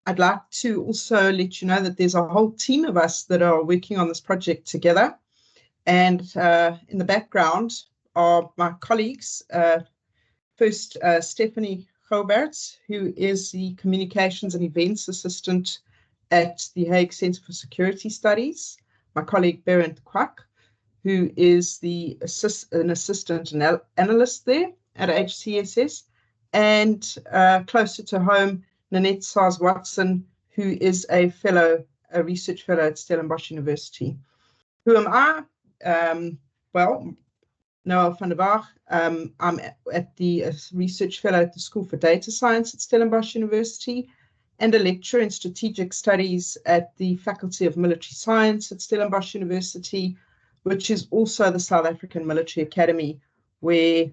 I'd like to also let you know that there's a whole team of us that are working on this project together. And in the background are my colleagues. First, Stephanie Gouberts, who is the Communications and Events Assistant at the Hague Centre for Security Studies. My colleague Berend Kwak, who is an assistant analyst there at HCSS. And closer to home, Nanette Sars-Watson, who is a research fellow at Stellenbosch University. Who am I? Well, Noel van der Waag. I'm at the research fellow at the School for Data Science at Stellenbosch University and a lecturer in strategic studies at the Faculty of Military Science at Stellenbosch University, which is also the South African Military Academy, where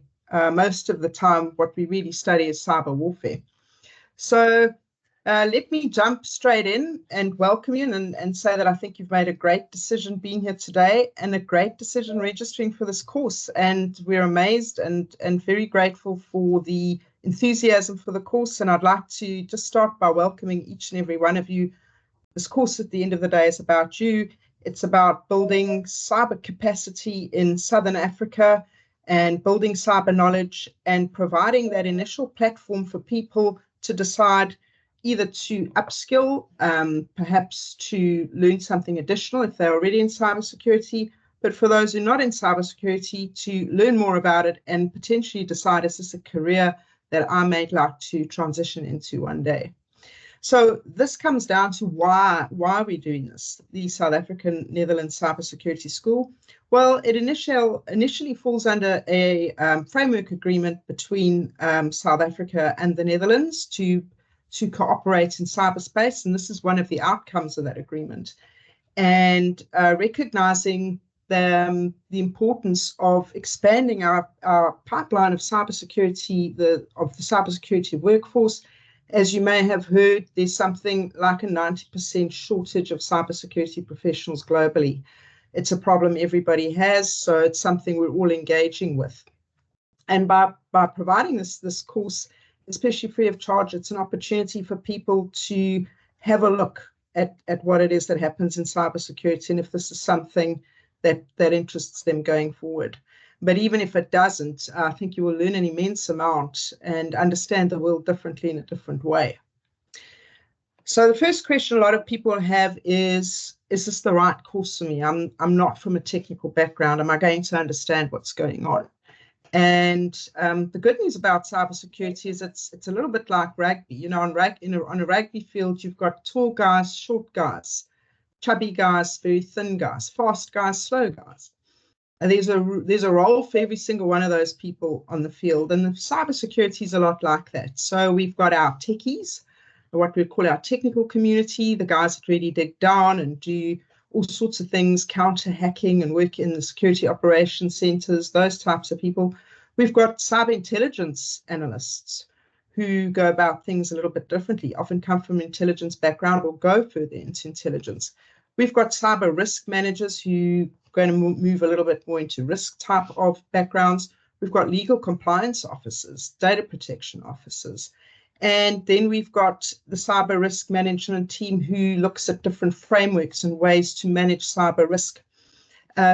most of the time what we really study is cyber warfare. So let me jump straight in and welcome you and say that I think you've made a great decision being here today and a great decision registering for this course. And we're amazed and very grateful for the enthusiasm for the course. And I'd like to just start by welcoming each and every one of you. This course at the end of the day is about you. It's about building cyber capacity in Southern Africa and building cyber knowledge and providing that initial platform for people to decide either to upskill, perhaps to learn something additional if they're already in cybersecurity, but for those who are not in cybersecurity, to learn more about it and potentially decide, is this a career that I may like to transition into one day? So this comes down to why are we doing this? The South African Netherlands Cybersecurity School. Well, it initially falls under a framework agreement between South Africa and the Netherlands to cooperate in cyberspace, and this is one of the outcomes of that agreement. And recognizing the importance of expanding our pipeline of cybersecurity, the cybersecurity workforce. As you may have heard, there's something like a 90% shortage of cybersecurity professionals globally. It's a problem everybody has, so it's something we're all engaging with. And by providing this course, especially free of charge, it's an opportunity for people to have a look at what it is that happens in cybersecurity and if this is something that interests them going forward. But even if it doesn't, I think you will learn an immense amount and understand the world differently in a different way. So the first question a lot of people have is this the right course for me? I'm not from a technical background. Am I going to understand what's going on? And the good news about cybersecurity is it's a little bit like rugby. You know, on a rugby field, you've got tall guys, short guys, chubby guys, very thin guys, fast guys, slow guys. And there's a role for every single one of those people on the field. And the cybersecurity is a lot like that. So we've got our techies, what we call our technical community, the guys that really dig down and do all sorts of things, counter hacking and work in the security operations centers, those types of people. We've got cyber intelligence analysts who go about things a little bit differently, often come from intelligence background or go further into intelligence. We've got cyber risk managers who are going to move a little bit more into risk type of backgrounds. We've got legal compliance officers, data protection officers. And then we've got the cyber risk management team who looks at different frameworks and ways to manage cyber risk.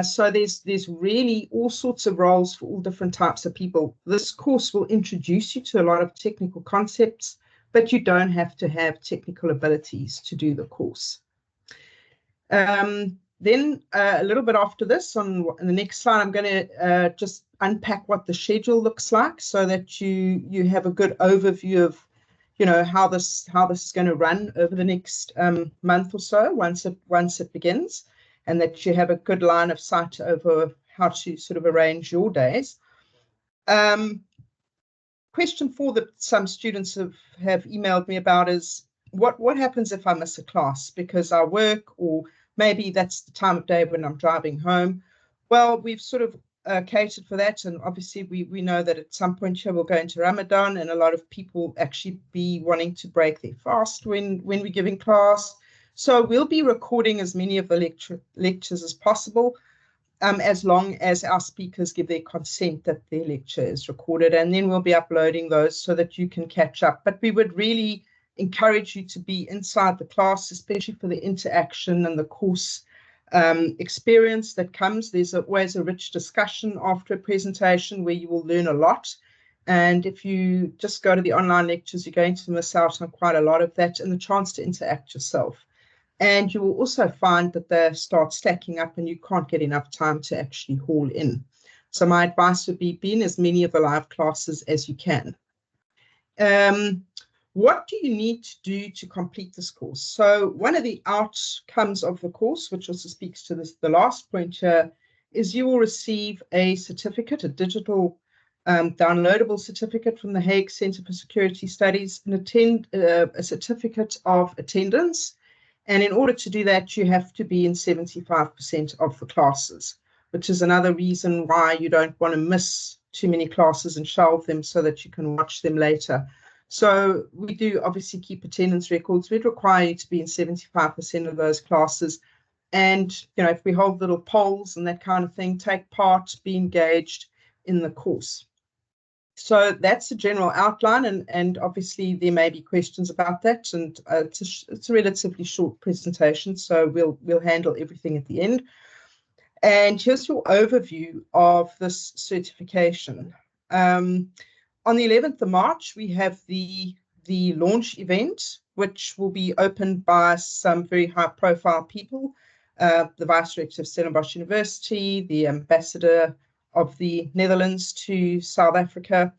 So there's really all sorts of roles for all different types of people. This course will introduce you to a lot of technical concepts, but you don't have to have technical abilities to do the course. Then a little bit after this, on the next slide, I'm going to just unpack what the schedule looks like so that you have a good overview of, you know, how this is going to run over the next month or so once it begins, and that you have a good line of sight over how to sort of arrange your days. Question 4 that some students have emailed me about is what happens if I miss a class because I work, or maybe that's the time of day when I'm driving home. Well, we've sort of catered for that, and obviously we know that at some point here we'll go into Ramadan, and a lot of people actually be wanting to break their fast when we're giving class. So we'll be recording as many of the lectures as possible, as long as our speakers give their consent that their lecture is recorded, and then we'll be uploading those so that you can catch up. But we would really encourage you to be inside the class, especially for the interaction and the course experience that comes. There's always a rich discussion after a presentation where you will learn a lot. And if you just go to the online lectures, you're going to miss out on quite a lot of that and the chance to interact yourself. And you will also find that they start stacking up and you can't get enough time to actually haul in. So my advice would be in as many of the live classes as you can. What do you need to do to complete this course? So one of the outcomes of the course, which also speaks to the last point here, is you will receive a certificate, a digital downloadable certificate from the Hague Centre for Security Studies, and a certificate of attendance. And in order to do that, you have to be in 75% of the classes, which is another reason why you don't want to miss too many classes and shelve them so that you can watch them later. So we do obviously keep attendance records. We'd require you to be in 75% of those classes. And, you know, if we hold little polls and that kind of thing, take part, be engaged in the course. So that's the general outline, and obviously there may be questions about that, and it's a relatively short presentation, so we'll handle everything at the end. And here's your overview of this certification. On the 11th of March, we have the launch event, which will be opened by some very high-profile people, the Vice Rector of Stellenbosch University, the Ambassador of the Netherlands to South Africa.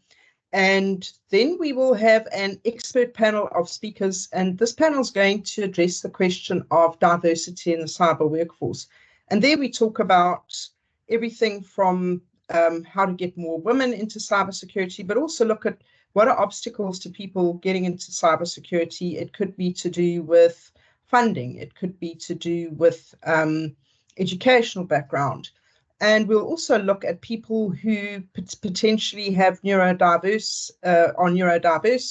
And then we will have an expert panel of speakers, and this panel is going to address the question of diversity in the cyber workforce. And there we talk about everything from how to get more women into cybersecurity, but also look at what are obstacles to people getting into cybersecurity. It could be to do with funding. It could be to do with educational background. And we'll also look at people who potentially have neurodiverse,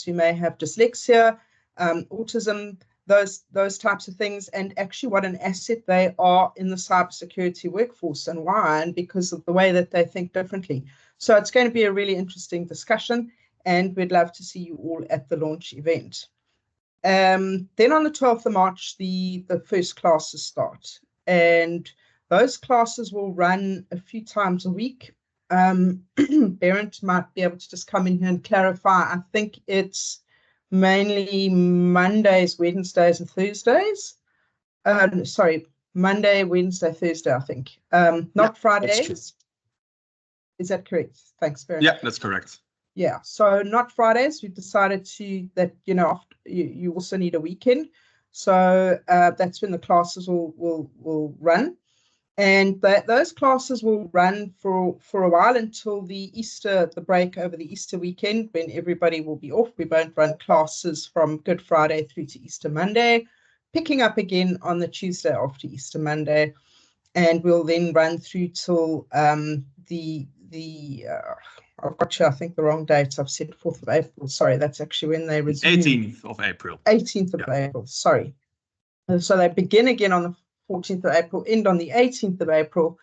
who may have dyslexia, autism, those types of things, and actually what an asset they are in the cybersecurity workforce and why, and because of the way that they think differently. So it's going to be a really interesting discussion, and we'd love to see you all at the launch event. Then on the 12th of March, the first classes start, and those classes will run a few times a week. Berend might be able to just come in here and clarify. I think it's mainly Mondays, Wednesdays, and Thursdays. Sorry, Monday, Wednesday, Thursday, I think. Not Fridays. Is that correct? Thanks, Berend. Yeah, that's correct. Yeah, so not Fridays. We've decided that, you know, you also need a weekend. So that's when the classes will run. And those classes will run for a while until the break over the Easter weekend, when everybody will be off. We won't run classes from Good Friday through to Easter Monday, picking up again on the Tuesday after Easter Monday. And we'll then run through till I've got you, I think, the wrong date. I've said 4th of April. Sorry, that's actually when they resume. 18th of April. 18th of April, sorry. And so they begin again on the 14th of April, end on the 18th of April.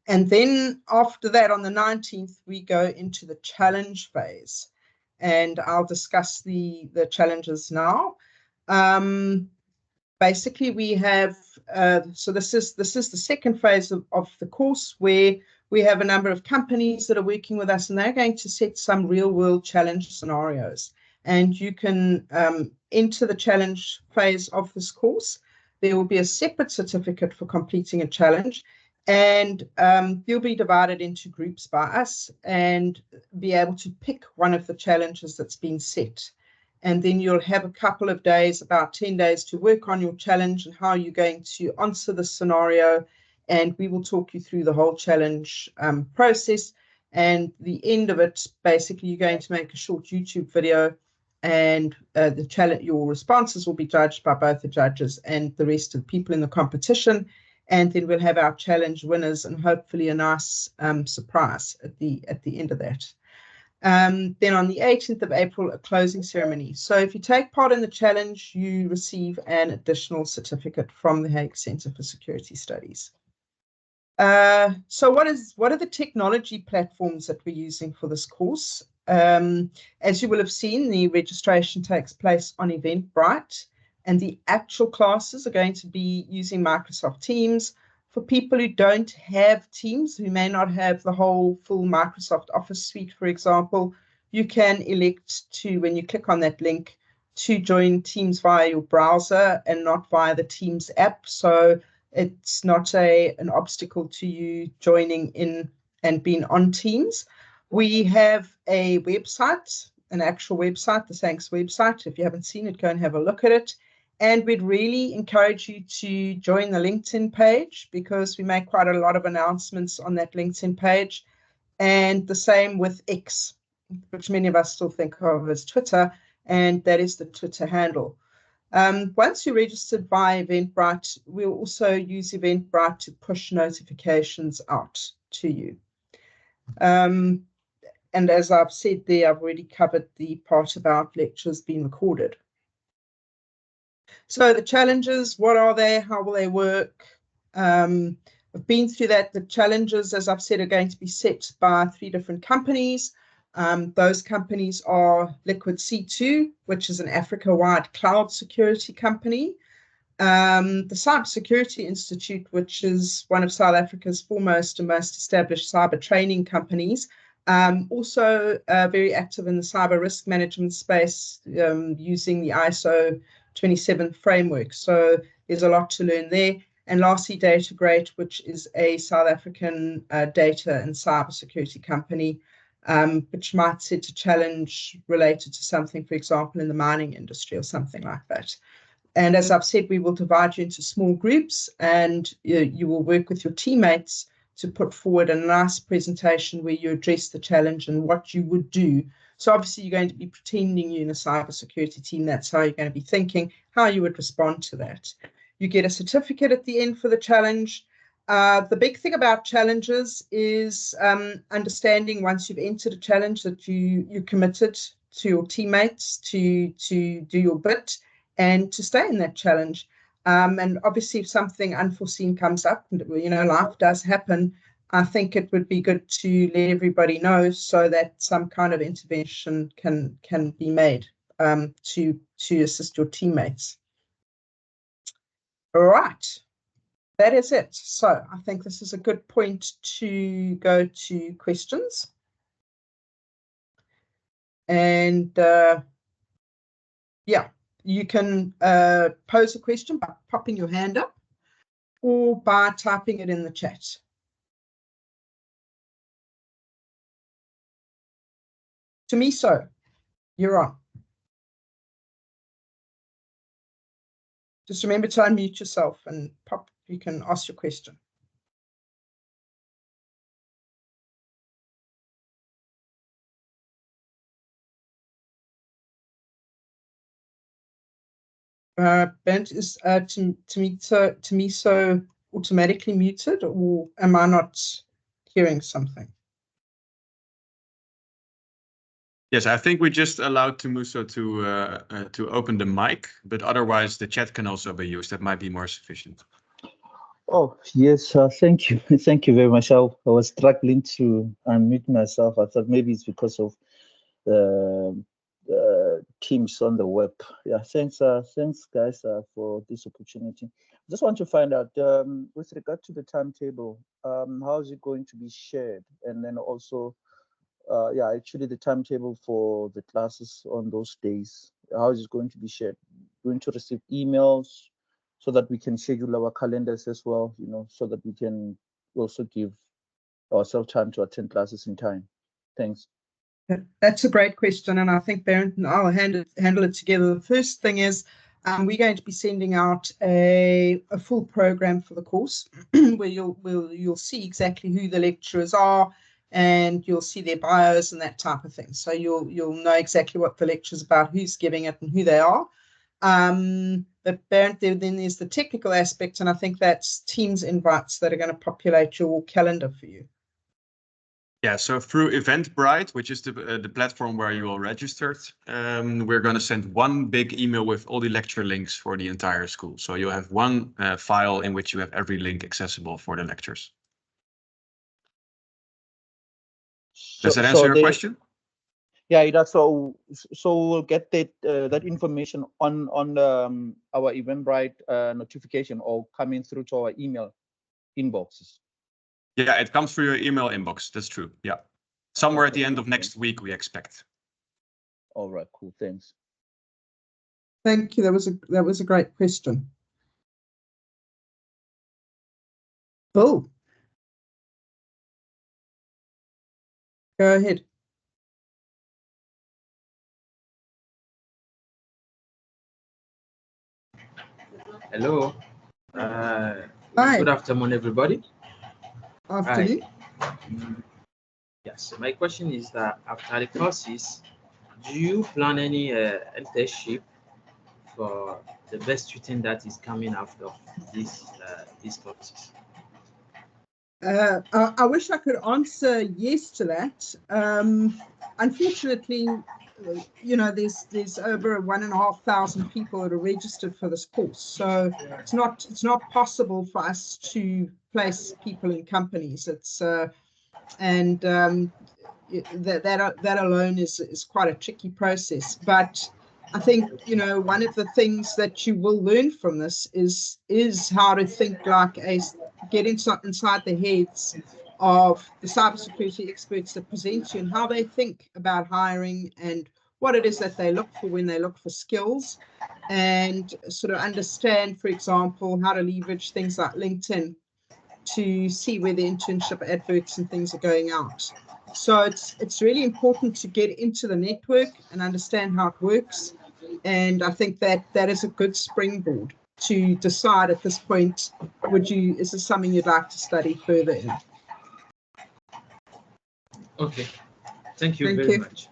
And then after that, on the 19th, we go into the challenge phase. And I'll discuss the challenges now. Basically, we have, so this is the second phase of the course, where we have a number of companies that are working with us, and they're going to set some real-world challenge scenarios. And you can enter the challenge phase of this course. There will be a separate certificate for completing a challenge, and you'll be divided into groups by us and be able to pick one of the challenges that's been set. And then you'll have a couple of days, about 10 days, to work on your challenge and how you're going to answer the scenario. And we will talk you through the whole challenge process. And the end of it, basically, you're going to make a short YouTube video, and your responses will be judged by both the judges and the rest of the people in the competition. And then we'll have our challenge winners and hopefully a nice surprise at the end of that. Then on the 18th of April, a closing ceremony. So if you take part in the challenge, you receive an additional certificate from the Hague Centre for Security Studies. So what are the technology platforms that we're using for this course? As you will have seen, the registration takes place on Eventbrite, and the actual classes are going to be using Microsoft Teams. For people who don't have Teams, who may not have the whole full Microsoft Office suite, for example, you can elect to, when you click on that link, to join Teams via your browser and not via the Teams app. So it's not an obstacle to you joining in and being on Teams. We have a website, an actual website, the SAST website. If you haven't seen it, go and have a look at it. And we'd really encourage you to join the LinkedIn page, because we make quite a lot of announcements on that LinkedIn page. And the same with X, which many of us still think of as Twitter, and that is the Twitter handle. Once you're registered by Eventbrite, we'll also use Eventbrite to push notifications out to you. And as I've said there, I've already covered the part about lectures being recorded. So the challenges, what are they? How will they work? I've been through that. The challenges, as I've said, are going to be set by 3 different companies. Those companies are Liquid C2, which is an Africa-wide cloud security company. The Cybersecurity Institute, which is one of South Africa's foremost and most established cyber training companies, also very active in the cyber risk management space, using the ISO 27 framework. So there's a lot to learn there. And lastly, DataGrate, which is a South African data and cybersecurity company, which might set a challenge related to something, for example, in the mining industry or something like that. And as I've said, we will divide you into small groups, and you will work with your teammates to put forward a nice presentation where you address the challenge and what you would do. So obviously you're going to be pretending you're in a cybersecurity team. That's how you're going to be thinking, how you would respond to that. You get a certificate at the end for the challenge. The big thing about challenges is understanding once you've entered a challenge that you're committed to your teammates to do your bit and to stay in that challenge. And obviously, if something unforeseen comes up, life does happen, I think it would be good to let everybody know so that some kind of intervention can be made to assist your teammates. All right, that is it. So I think this is a good point to go to questions. And yeah, you can pose a question by popping your hand up or by typing it in the chat. Tamiso, you're on. Just remember to unmute yourself and pop. You can ask your question. Bent, is Tamiso automatically muted, or am I not hearing something? Yes, I think we just allowed Tamiso to open the mic, but otherwise the chat can also be used. That might be more sufficient. Oh, yes, thank you. Thank you very much. I was struggling to unmute myself. I thought maybe it's because of Teams on the web. Yeah, thanks guys for this opportunity. Just want to find out with regard to the timetable, how is it going to be shared? And then also, yeah, actually the timetable for the classes on those days, how is it going to be shared? Going to receive emails so that we can schedule our calendars as well, so that we can also give ourselves time to attend classes in time. Thanks. That's a great question, and I think Bernd and I'll handle it together. The first thing is we're going to be sending out a full program for the course where you'll see exactly who the lecturers are, and you'll see their bios and that type of thing. So you'll know exactly what the lecture's about, who's giving it, and who they are. But Bernd, then there's the technical aspect, and I think that's Teams invites that are going to populate your calendar for you. Yeah, so through Eventbrite, which is the platform where you all registered, we're going to send one big email with all the lecture links for the entire school. So you'll have one file in which you have every link accessible for the lectures. Does that answer your question? Yeah, that's so we'll get that information on our Eventbrite notification or coming through to our email inboxes. Yeah, it comes through your email inbox. That's true. Yeah, somewhere at the end of next week we expect. All right, cool. Thanks. Thank you. That was a great question. Bill, go ahead. Hello. Hi. Good afternoon, everybody. Afternoon. Yes, my question is that after the courses, do you plan any internship for the best student that is coming after these courses? I wish I could answer yes to that. Unfortunately, you know, there's over 1,500 people that are registered for this course, so it's not possible for us to place people in companies. It's and that alone is quite a tricky process. But I think, you know, one of the things that you will learn from this is how to think like get inside the heads of the cybersecurity experts that present you and how they think about hiring and what it is that they look for when they look for skills, and sort of understand, for example, how to leverage things like LinkedIn to see where the internship adverts and things are going out. So it's really important to get into the network and understand how it works. And I think that is a good springboard to decide at this point, is this something you'd like to study further in? Okay, thank you very much.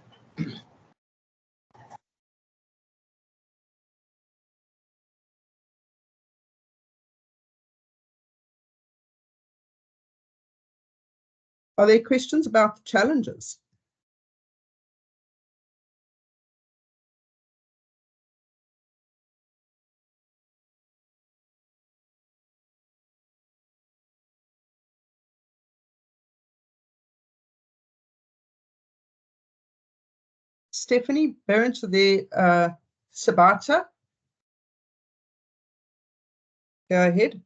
Are there questions about the challenges? Stephanie Barents of the Sabata. Go ahead.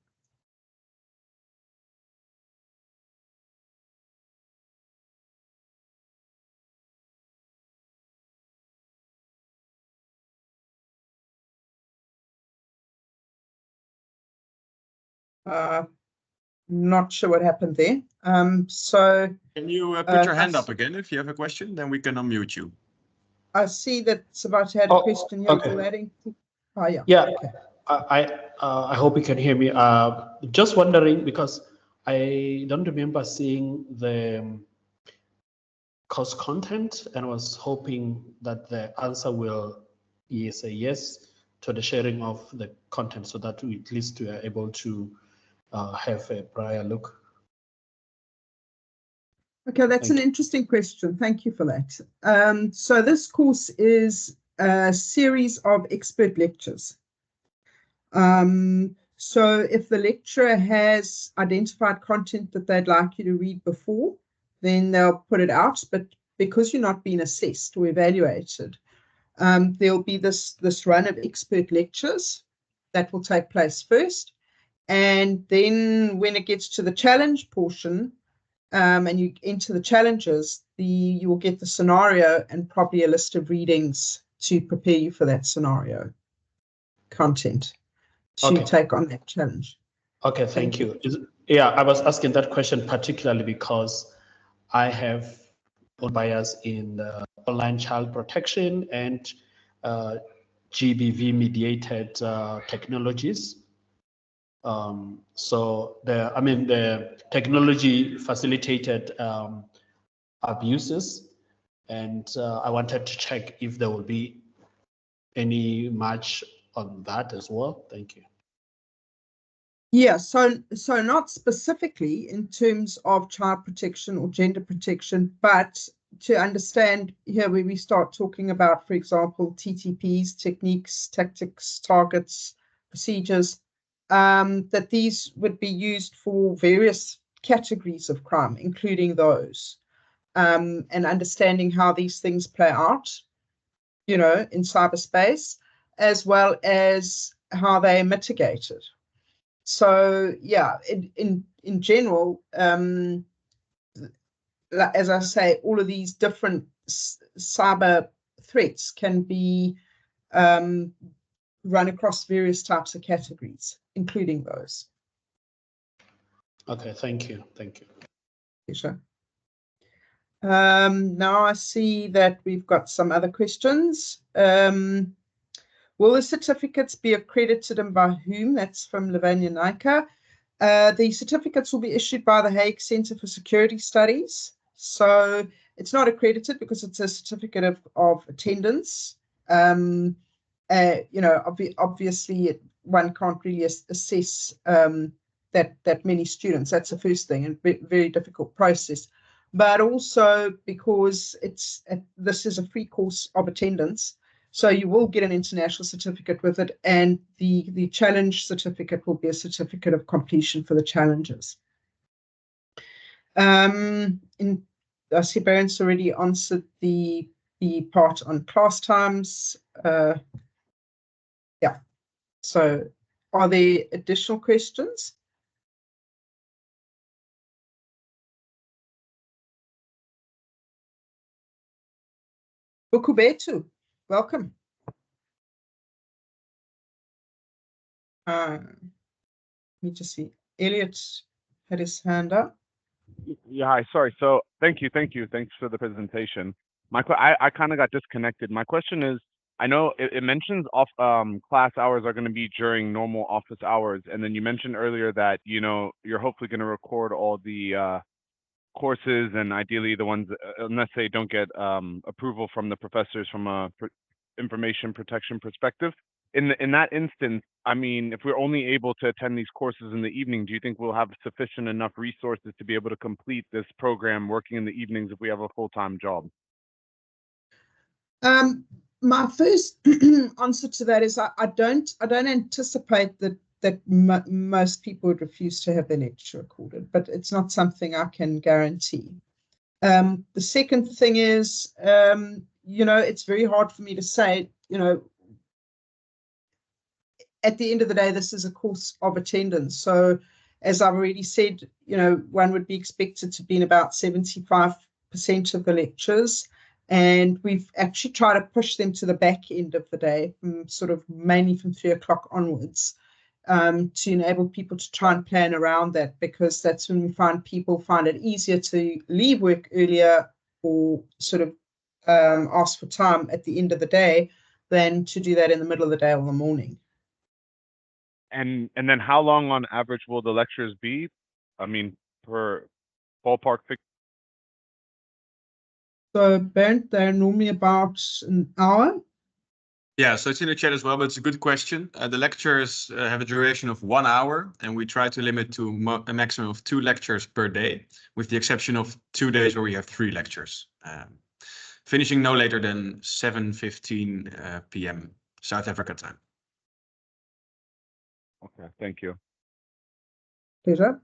Not sure what happened there. So can you put your hand up again if you have a question? Then we can unmute you. I see that Sabata had a question here. Okay. Adding. Oh, yeah. Yeah. Okay. I hope you can hear me. Just wondering, because I don't remember seeing the course content, and was hoping that the answer will is a yes to the sharing of the content, so that we at least are able to have a prior look. Okay, that's an interesting question. Thank you for that. So this course is a series of expert lectures. So if the lecturer has identified content that they'd like you to read before, then they'll put it out. But because you're not being assessed or evaluated, there'll be this run of expert lectures that will take place first. And then when it gets to the challenge portion, and you enter the challenges, you will get the scenario and probably a list of readings to prepare you for that scenario content to take on that challenge. Okay, thank you. Yeah, I was asking that question particularly because I have bias in online child protection and GBV mediated technologies. So the technology facilitated abuses, and I wanted to check if there will be any match on that as well. Thank you. Yeah, so not specifically in terms of child protection or gender protection, but to understand here where we start talking about, for example, TTPs, techniques, tactics, targets, procedures, that these would be used for various categories of crime, including those. and understanding how these things play out, you know, in cyberspace, as well as how they mitigate it. So yeah, in general, as I say, all of these different cyber threats can be run across various types of categories, including those. Okay, thank you. Thank you. Pleasure. Now I see that we've got some other questions. Will the certificates be accredited and by whom? That's from Lavanya Naika. The certificates will be issued by the Hague Centre for Security Studies. So it's not accredited because it's a certificate of attendance. You know, obviously one can't really assess that many students. That's the first thing, and very difficult process. But also because this is a free course of attendance, so you will get an international certificate with it, and the challenge certificate will be a certificate of completion for the challenges. I see Baron's already answered the part on class times. Yeah. So are there additional questions? Bukubetu, welcome. Let me just see. Elliot had his hand up. Yeah, hi, sorry. So thank you. Thanks for the presentation. I kind of got disconnected. My question is, I know it mentions class hours are going to be during normal office hours, and then you mentioned earlier that, you know, you're hopefully going to record all the courses, and ideally the ones, unless they don't get approval from the professors from a information protection perspective. In that instance, I mean, if we're only able to attend these courses in the evening, do you think we'll have sufficient enough resources to be able to complete this program working in the evenings if we have a full-time job? My first answer to that is I don't anticipate that most people would refuse to have their lecture recorded, but it's not something I can guarantee. The second thing is, you know, it's very hard for me to say, you know, at the end of the day, this is a course of attendance. So as I've already said, you know, one would be expected to be in about 75% of the lectures. And we've actually tried to push them to the back end of the day, sort of mainly from 3 o'clock onwards, to enable people to try and plan around that, because that's when we find people find it easier to leave work earlier or sort of ask for time at the end of the day than to do that in the middle of the day or the morning. And then how long on average will the lectures be? I mean, per ballpark figure? So Bernd, they're normally about an hour. Yeah, so it's in the chat as well, but it's a good question. The lectures have a duration of 1 hour, and we try to limit to a maximum of 2 lectures per day, with the exception of 2 days where we have 3 lectures. Finishing no later than 7:15 p.m. South Africa time. Okay, thank you. Pleasure.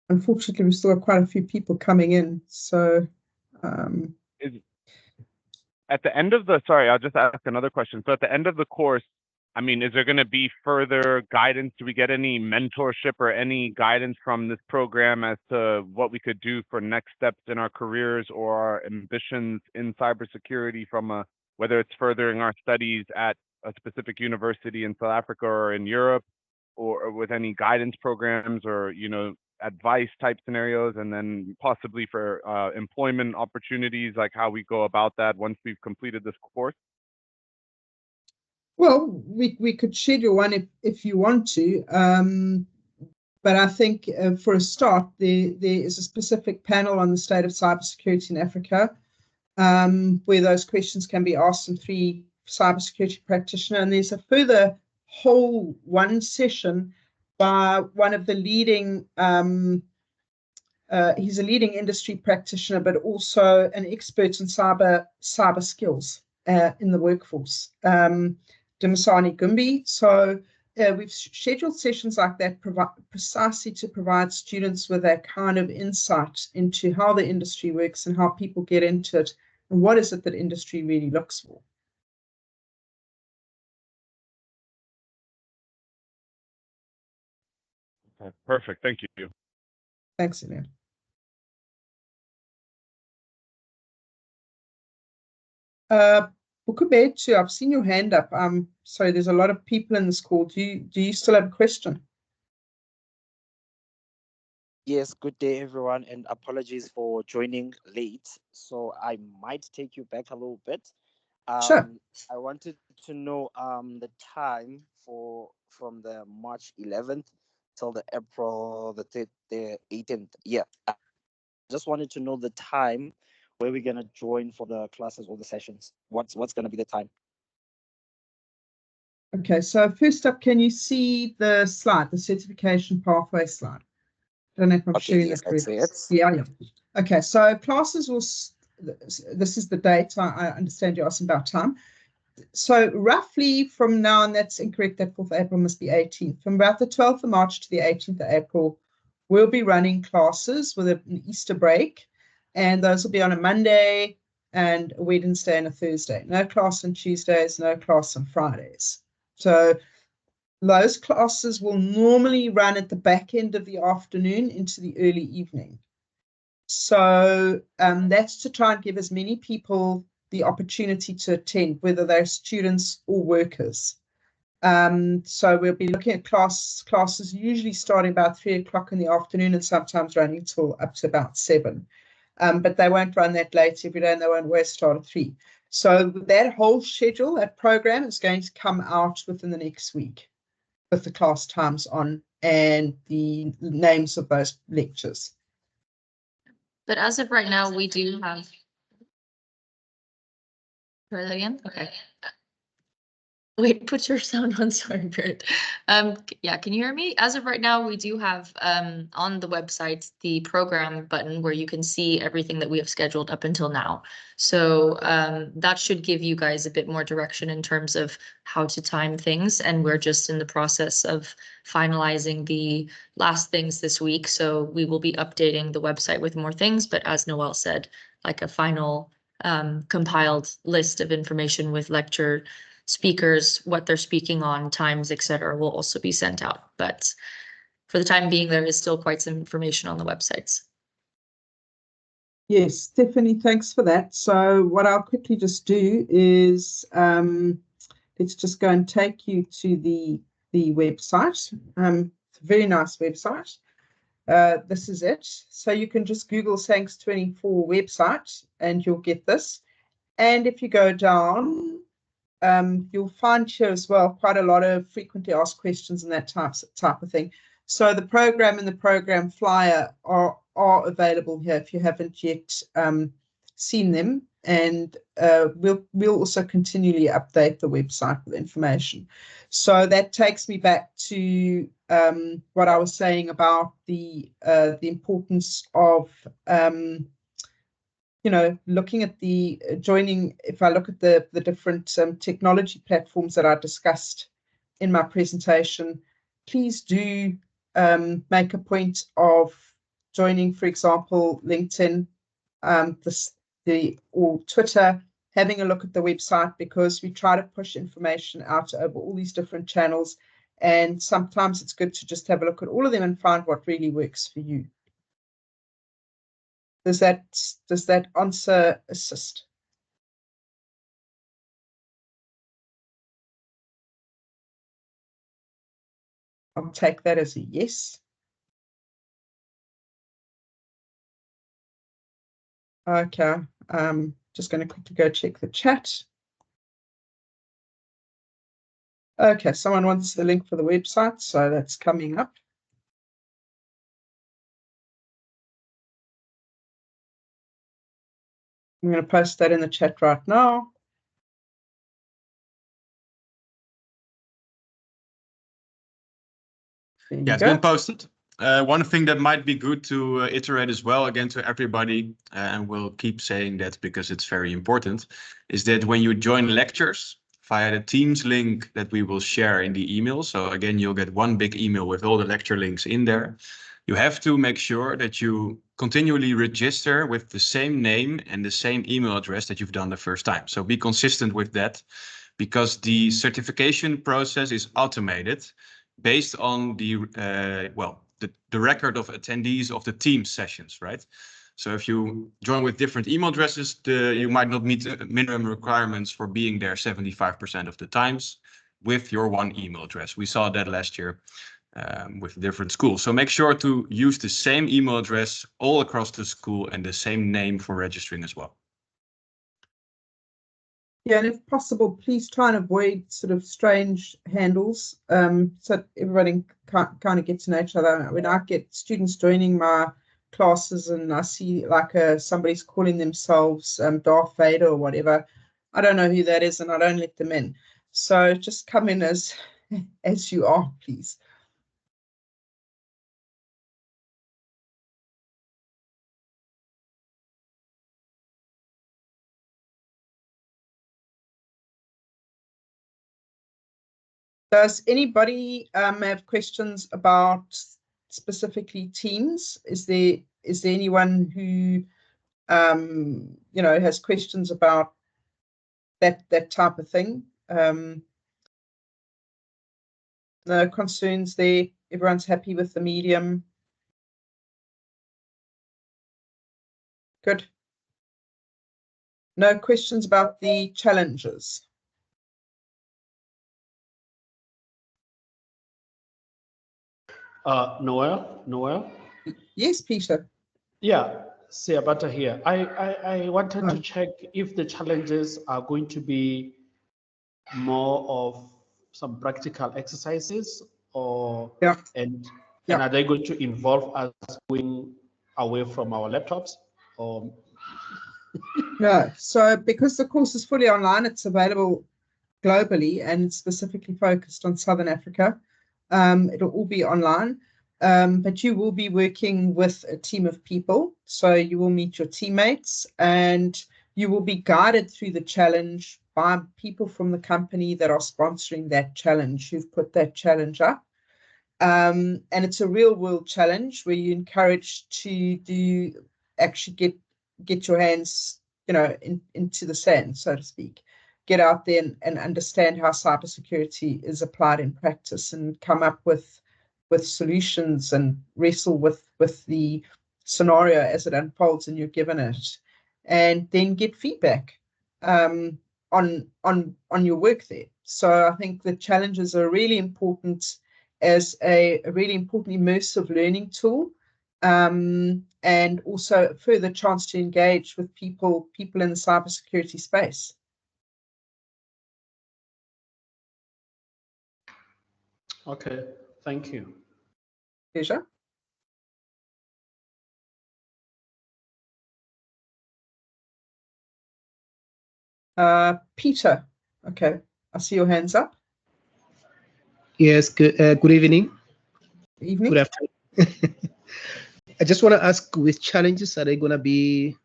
Unfortunately, we still have quite a few people coming in. So at the end of the, sorry, I'll just ask another question. So at the end of the course, I mean, is there going to be further guidance? Do we get any mentorship or any guidance from this program as to what we could do for next steps in our careers or our ambitions in cybersecurity, from whether it's furthering our studies at a specific university in South Africa or in Europe, or with any guidance programs or, you know, advice type scenarios, and then possibly for employment opportunities, like how we go about that once we've completed this course? Well, we could schedule one if you want to, but I think for a start, there is a specific panel on the state of cybersecurity in Africa, where those questions can be asked from 3 cybersecurity practitioners, and there's a further whole one session by one of the leading, he's a leading industry practitioner, but also an expert in cyber skills in the workforce, Dimasani Gumbi. So we've scheduled sessions like that precisely to provide students with that kind of insight into how the industry works and how people get into it and what is it that industry really looks for. Okay, perfect. Thank you. Thanks, Elian. Bukubetu, I've seen your hand up. Sorry, there's a lot of people in this call. Do you still have a question? Yes, good day, everyone, and apologies for joining late. So I might take you back a little bit. Sure. I wanted to know the time from the March 11th till the April the 18th. Yeah, I just wanted to know the time where we're gonna join for the classes or the sessions. What's gonna be the time? Okay, so first up, can you see the slide, the certification pathway slide? I don't know if I'm sharing yes, that correctly. I see it. Yeah. Okay, so classes will, this is the date. I understand you're asking about time. So roughly from now, and that's incorrect, that 4th of April must be 18th. From about the 12th of March to the 18th of April, we'll be running classes with an Easter break. And those will be on a Monday and a Wednesday and a Thursday. No class on Tuesdays, no class on Fridays. So those classes will normally run at the back end of the afternoon into the early evening. So that's to try and give as many people the opportunity to attend, whether they're students or workers. So we'll be looking at classes usually starting about 3 o'clock in the afternoon and sometimes running till up to about 7. But they won't run that late every day and they won't always start at 3. So that whole schedule, that program is going to come out within the next week with the class times on and the names of those lectures. But as of right now, we do have. Try that again? Okay. Wait, put your sound on, sorry, Bert. Yeah, can you hear me? As of right now, we do have on the website the program button where you can see everything that we have scheduled up until now. So that should give you guys a bit more direction in terms of how to time things. And we're just in the process of finalizing the last things this week. So we will be updating the website with more things. But as Noel said, like a final compiled list of information with lecture speakers, what they're speaking on, times, etc., will also be sent out. But for the time being, there is still quite some information on the websites. Yes, Stephanie, thanks for that. So what I'll quickly just do is let's just go and take you to the website. It's a very nice website. This is it. So you can just Google SANCS24 website and you'll get this. And if you go down, you'll find here as well quite a lot of frequently asked questions and that type of thing. So the program and the program flyer are available here if you haven't yet seen them. And we'll also continually update the website with information. So that takes me back to what I was saying about the importance of looking at the joining. If I look at the different technology platforms that I discussed in my presentation, please do make a point of joining, for example, LinkedIn, or Twitter, having a look at the website, because we try to push information out over all these different channels. And sometimes it's good to just have a look at all of them and find what really works for you. Does that answer assist? I'll take that as a yes. Okay, just going to quickly go check the chat. Okay, someone wants the link for the website, so that's coming up. I'm going to post that in the chat right now. Yeah, it's been posted. One thing that might be good to iterate as well, again, to everybody, and we'll keep saying that because it's very important, is that when you join lectures, via the Teams link that we will share in the email. So again, you'll get one big email with all the lecture links in there. You have to make sure that you continually register with the same name and the same email address that you've done the first time. So be consistent with that, because the certification process is automated based on the record of attendees of the Teams sessions, right? So if you join with different email addresses, you might not meet minimum requirements for being there 75% of the times with your one email address. We saw that last year with different schools. So make sure to use the same email address all across the school and the same name for registering as well. Yeah, and if possible, please try and avoid sort of strange handles, so everybody kind of gets to know each other. When I get students joining my classes and I see like somebody's calling themselves Darth Vader or whatever, I don't know who that is and I don't let them in. So just come in as you are, please. Does anybody have questions about specifically Teams? Is there anyone who has questions about that type of thing? No concerns there. Everyone's happy with the medium. Good. No questions about the challenges. Noel? Yes, Peter. Yeah, Siabata here. I wanted to check if the challenges are going to be more of some practical exercises, or and are they going to involve us going away from our laptops, or? No, so because the course is fully online, it's available globally and specifically focused on Southern Africa. It'll all be online, but you will be working with a team of people. So you will meet your teammates and you will be guided through the challenge by people from the company that are sponsoring that challenge, who've put that challenge up. And it's a real world challenge where you're encouraged to actually get your hands, into the sand, so to speak. Get out there and understand how cybersecurity is applied in practice and come up with solutions and wrestle with the scenario as it unfolds and you're given it, and then get feedback on your work there. So I think the challenges are really important as a really important immersive learning tool, and also a further chance to engage with people in the cybersecurity space. Okay, thank you. Pleasure. Peter, okay, I see your hands up. Yes, good evening. Evening. Good afternoon. I just want to ask, which challenges are they going to be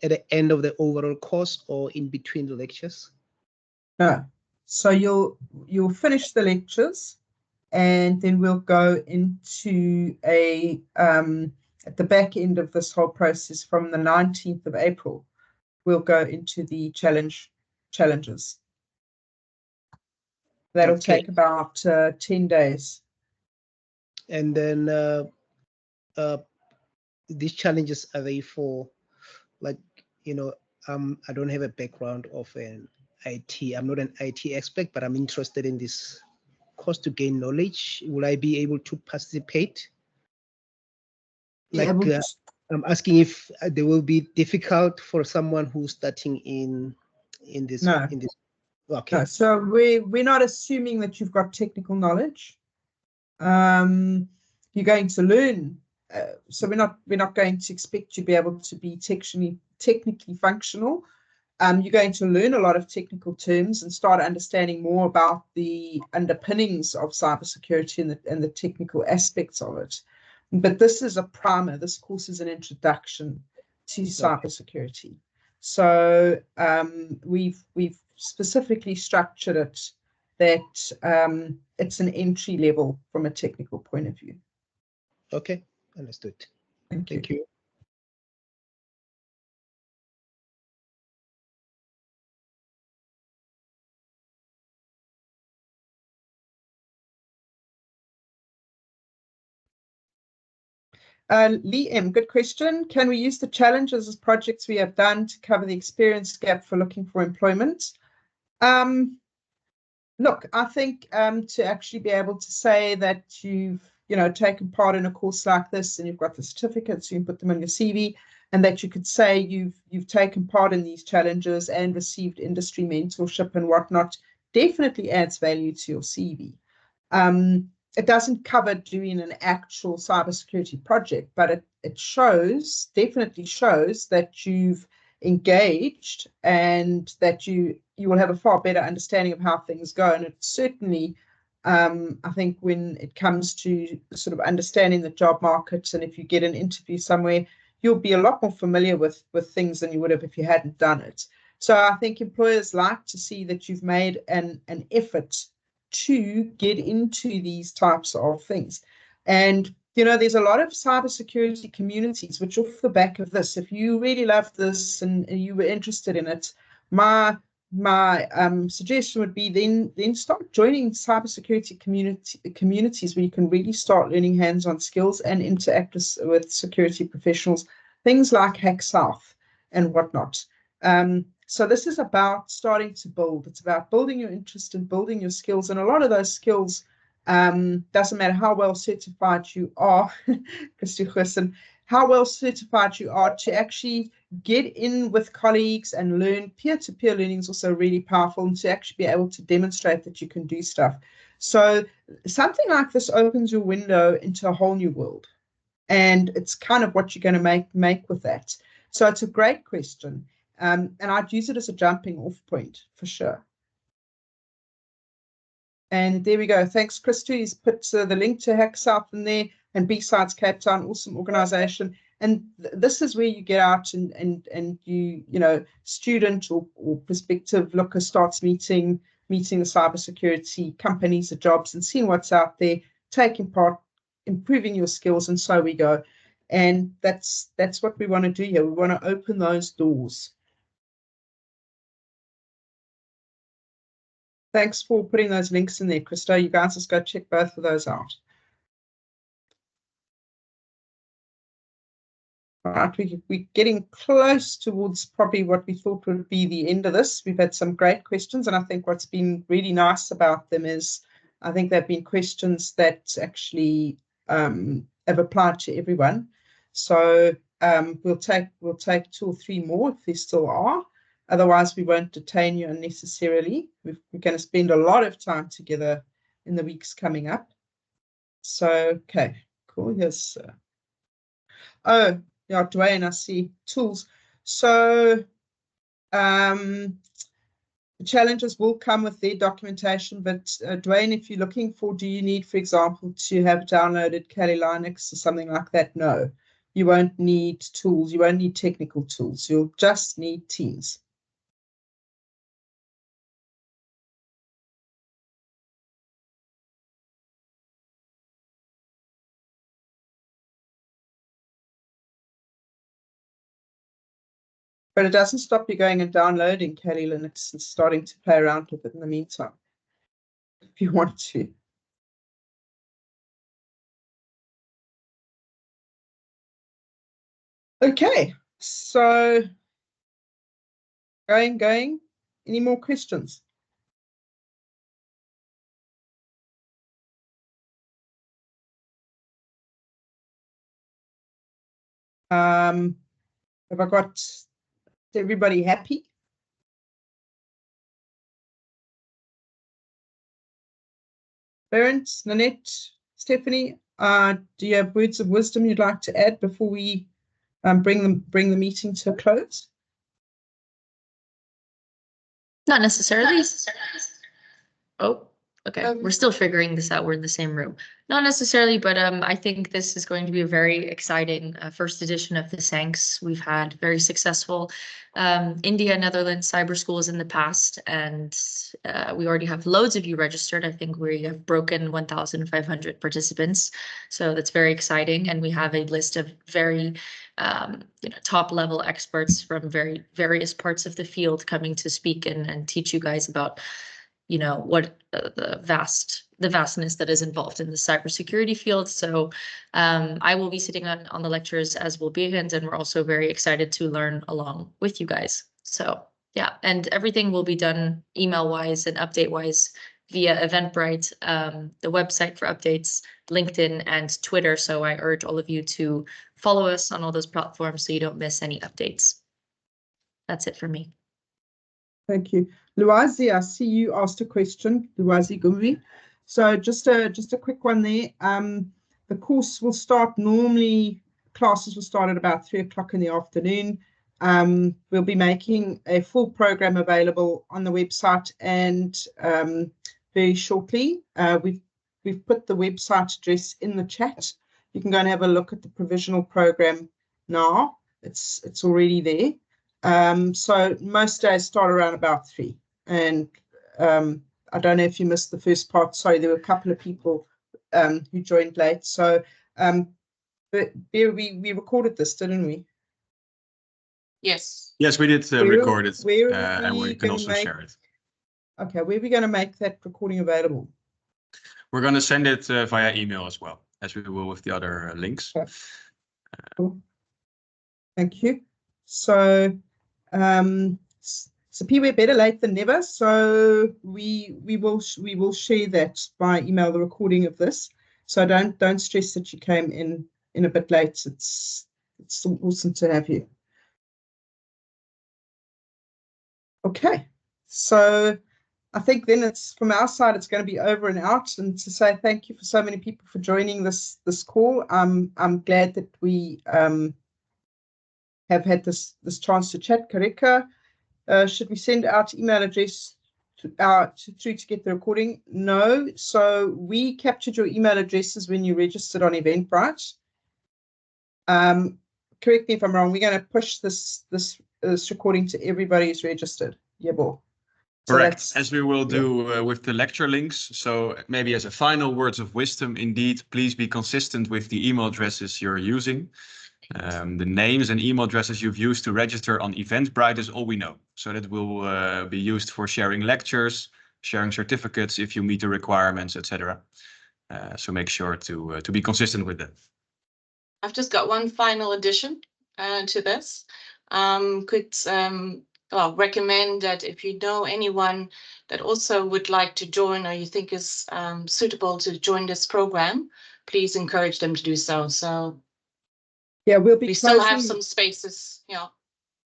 at the end of the overall course or in between the lectures? So you'll finish the lectures, and then we'll go into at the back end of this whole process from the 19th of April, we'll go into the challenges. That'll take about 10 days. And then these challenges, are they for, like, I don't have a background of an IT. I'm not an IT expert, but I'm interested in this course to gain knowledge. Will I be able to participate? Like, I'm asking if they will be difficult for someone who's starting in this. No. In this. Okay. No, so we're not assuming that you've got technical knowledge. You're going to learn. So we're not going to expect you to be able to be technically functional. You're going to learn a lot of technical terms and start understanding more about the underpinnings of cybersecurity and the technical aspects of it. But this is a primer. This course is an introduction to cybersecurity. So we've specifically structured it that it's an entry level from a technical point of view. Okay, understood. Thank you. Thank you. Lee M, good question. Can we use the challenges as projects we have done to cover the experience gap for looking for employment? Look, I think to actually be able to say that you've taken part in a course like this and you've got the certificates, you can put them on your CV, and that you could say you've taken part in these challenges and received industry mentorship and whatnot, definitely adds value to your CV. It doesn't cover doing an actual cybersecurity project, but it definitely shows that you've engaged and that you will have a far better understanding of how things go. And it certainly, I think when it comes to sort of understanding the job market, and if you get an interview somewhere, you'll be a lot more familiar with things than you would have if you hadn't done it. So I think employers like to see that you've made an effort to get into these types of things. And there's a lot of cybersecurity communities which, off the back of this, if you really love this and you were interested in it, my suggestion would be then start joining cybersecurity communities where you can really start learning hands-on skills and interact with security professionals, things like Hack South and whatnot. So this is about starting to build. It's about building your interest and building your skills. And a lot of those skills, doesn't matter how well certified you are, how well certified you are, to actually get in with colleagues and learn. Peer-to-peer learning is also really powerful, and to actually be able to demonstrate that you can do stuff. So something like this opens your window into a whole new world. And it's kind of what you're going to make with that. So it's a great question. And I'd use it as a jumping off point for sure. And there we go. Thanks, Christy. He's put the link to Hack South in there, and B-Sides Cape Town, awesome organization. And this is where you get out and you student or prospective looker starts meeting the cybersecurity companies, the jobs, and seeing what's out there, taking part, improving your skills, and so we go. And that's what we want to do here. We want to open those doors. Thanks for putting those links in there, Christo. You guys just go check both of those out. All right, we're getting close towards probably what we thought would be the end of this. We've had some great questions, and I think what's been really nice about them is I think they've been questions that actually have applied to everyone. So we'll take 2 or 3 more if there still are. Otherwise, we won't detain you unnecessarily. We're going to spend a lot of time together in the weeks coming up. So, okay, cool. Here's, oh, yeah, Dwayne, I see tools. So, the challenges will come with their documentation, but Dwayne, if you're looking for, do you need, for example, to have downloaded Kali Linux or something like that? No, you won't need tools. You won't need technical tools. You'll just need Teams. But it doesn't stop you going and downloading Kali Linux and starting to play around with it in the meantime, if you want to. Okay, so going. Any more questions? Have I got everybody happy? Bernd, Nanette, Stephanie, do you have words of wisdom you'd like to add before we bring the meeting to a close? Not necessarily. Oh, Okay, we're still figuring this out. We're in the same room. Not necessarily, but I think this is going to be a very exciting first edition of the SANCS. We've had very successful India, Netherlands cyber schools in the past, and we already have loads of you registered. I think we have broken 1,500 participants, so that's very exciting. And we have a list of very top level experts from various parts of the field coming to speak and teach you guys about what the vastness that is involved in the cybersecurity field. So I will be sitting on the lectures, as will Behend, and we're also very excited to learn along with you guys. So yeah, and everything will be done email-wise and update-wise via Eventbrite, the website for updates, LinkedIn, and Twitter. So I urge all of you to follow us on all those platforms so you don't miss any updates. That's it for me. Thank you. Luazi, I see you asked a question, Luazi Gumbi. So just a quick one there. The course will start normally, classes will start at about 3 o'clock in the afternoon. We'll be making a full program available on the website, and very shortly, we've put the website address in the chat. You can go and have a look at the provisional program now. It's already there. So most days start around about 3. And I don't know if you missed the first part. Sorry, there were a couple of people who joined late. So but we recorded this, didn't we? Yes. Yes, we did record it, and we can also share it. Okay, where are we going to make that recording available? We're going to send it via email as well, as we will with the other links. Okay. Cool. Thank you. So we're better late than never. So we will share that by email, the recording of this. So don't stress that you came in a bit late. It's awesome to have you. Okay, so I think then it's from our side, it's going to be over and out, and to say thank you for so many people for joining this call. I'm glad that we have had this chance to chat. Karika, should we send out email address through to get the recording? No. So we captured your email addresses when you registered on Eventbrite. Correct me if I'm wrong. We're going to push this recording to everybody who's registered. Yeah, Bo. Correct, so as we will do with the lecture links. So maybe as a final words of wisdom, indeed, please be consistent with the email addresses you're using. The names and email addresses you've used to register on Eventbrite is all we know. So that will be used for sharing lectures, sharing certificates if you meet the requirements, etc. So make sure to be consistent with that. I've just got one final addition to this. Recommend that if you know anyone that also would like to join or you think is suitable to join this program, please encourage them to do so. So yeah, we still have some spaces. Yeah.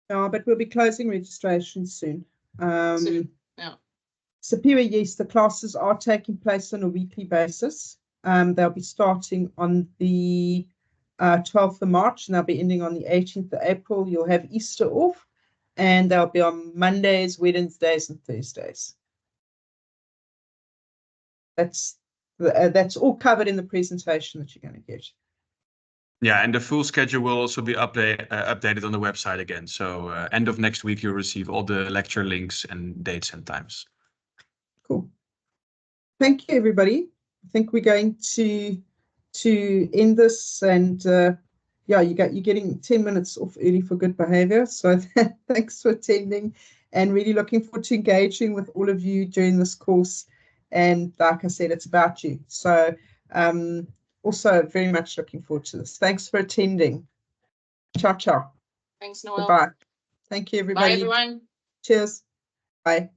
No, but we'll be closing registration soon. Soon. Yeah. Superior, yes, the classes are taking place on a weekly basis. They'll be starting on the 12th of March, and they'll be ending on the 18th of April. You'll have Easter off, and they'll be on Mondays, Wednesdays, and Thursdays. That's all covered in the presentation that you're going to get. Yeah, and the full schedule will also be updated on the website again. So end of next week, you'll receive all the lecture links and dates and times. Cool. Thank you, everybody. I think we're going to end this, and yeah, you're getting 10 minutes off early for good behavior. So thanks for attending, and really looking forward to engaging with all of you during this course. And like I said, it's about you. So also very much looking forward to this. Thanks for attending. Ciao, ciao. Thanks, Noel. Goodbye. Thank you, everybody. Bye, everyone. Cheers. Bye.